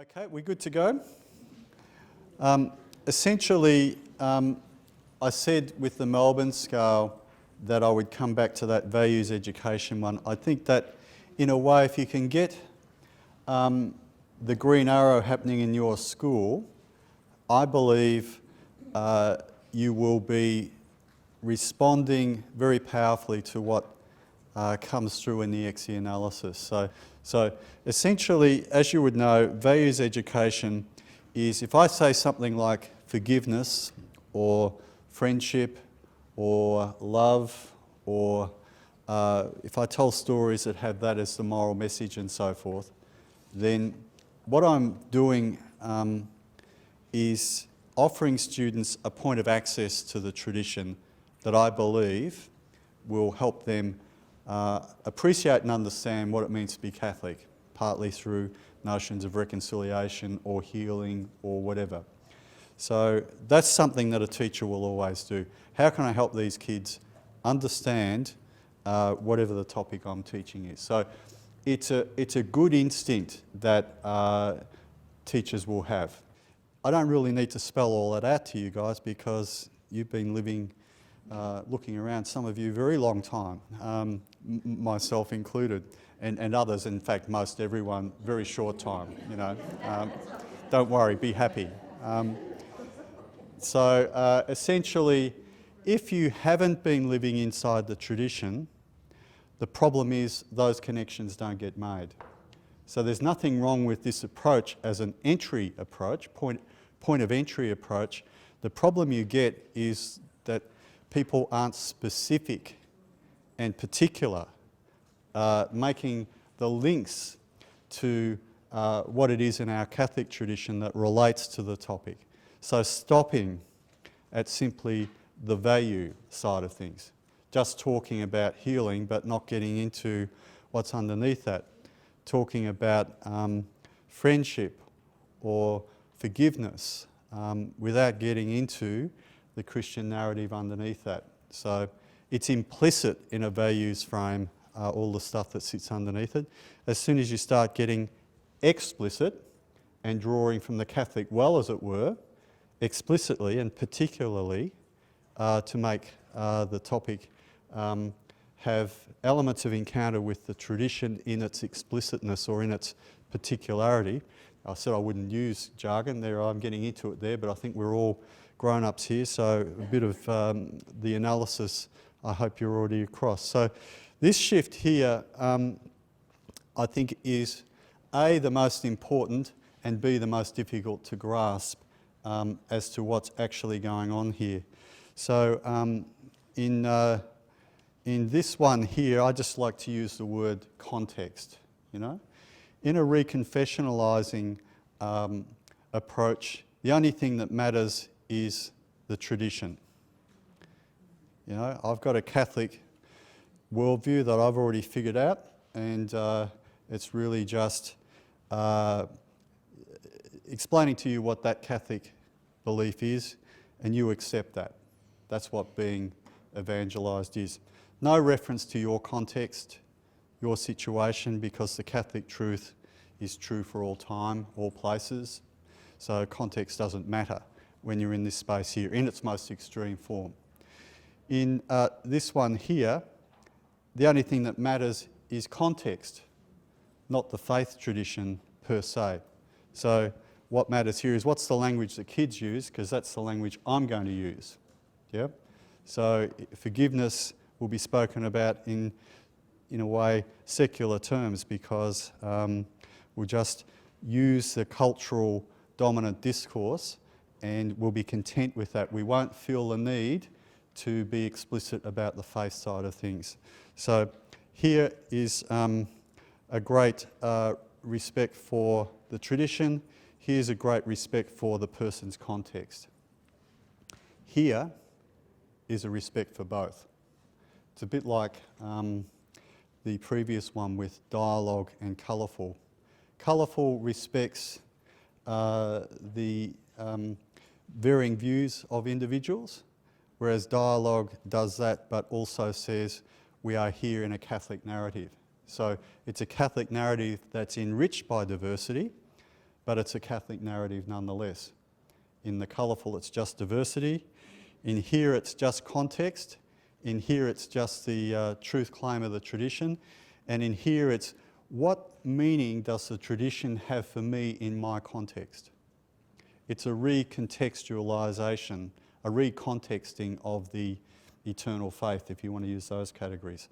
Okay, we're good to go. Essentially, I said with the Melbourne scale that I would come back to that values education one. I think that, in a way, if you can get the green arrow happening in your school, I believe you will be responding very powerfully to what comes through in the XE analysis. So essentially, as you would know, values education is, if I say something like forgiveness or friendship or love, or if I tell stories that have that as the moral message and so forth, then what I'm doing is offering students a point of access to the tradition that I believe will help them appreciate and understand what it means to be Catholic, partly through notions of reconciliation or healing or whatever. So that's something that a teacher will always do. How can I help these kids understand whatever the topic I'm teaching is? So it's a good instinct that teachers will have. I don't really need to spell all that out to you guys because you've been living, looking around, some of you, very long time, myself included, and others, in fact, most everyone, very short time, you know. Don't worry, be happy. So essentially, if you haven't been living inside the tradition, the problem is those connections don't get made. So there's nothing wrong with this approach as an entry approach, point of entry approach. The problem you get is that people aren't specific and particular, making the links to what it is in our Catholic tradition that relates to the topic. So stopping at simply the value side of things, just talking about healing but not getting into what's underneath that, talking about friendship or forgiveness without getting into the Christian narrative underneath that. So it's implicit in a values frame, all the stuff that sits underneath it. As soon as you start getting explicit and drawing from the Catholic well, as it were, explicitly and particularly to make the topic have elements of encounter with the tradition in its explicitness or in its particularity. I said I wouldn't use jargon there, I'm getting into it there, but I think we're all grown-ups here, so a bit of the analysis I hope you're already across. So this shift here I think is A, the most important, and B, the most difficult to grasp as to what's actually going on here. So in this one here, I just like to use the word context, you know. In a reconfessionalising approach, the only thing that matters is the tradition. You know, I've got a Catholic worldview that I've already figured out, and it's really just explaining to you what that Catholic belief is, and you accept that. That's what being evangelised is. No reference to your context, your situation, because the Catholic truth is true for all time, all places. So context doesn't matter when you're in this space here, in its most extreme form. In this one here, the only thing that matters is context, not the faith tradition per se. So what matters here is what's the language that kids use, because that's the language I'm going to use. Yeah? So forgiveness will be spoken about in a way, secular terms, because we'll just use the cultural dominant discourse and we'll be content with that. We won't feel the need to be explicit about the faith side of things. So here is a great respect for the tradition. Here's a great respect for the person's context. Here is a respect for both. It's a bit like the previous one with dialogue and colourful. Colourful respects the varying views of individuals, whereas dialogue does that but also says we are here in a Catholic narrative. So it's a Catholic narrative that's enriched by diversity, but it's a Catholic narrative nonetheless. In the colourful, it's just diversity. In here, it's just context. In here, it's just the truth claim of the tradition. And in here, it's what meaning does the tradition have for me in my context? It's a recontextualisation, a recontexting of the eternal faith, if you want to use those categories.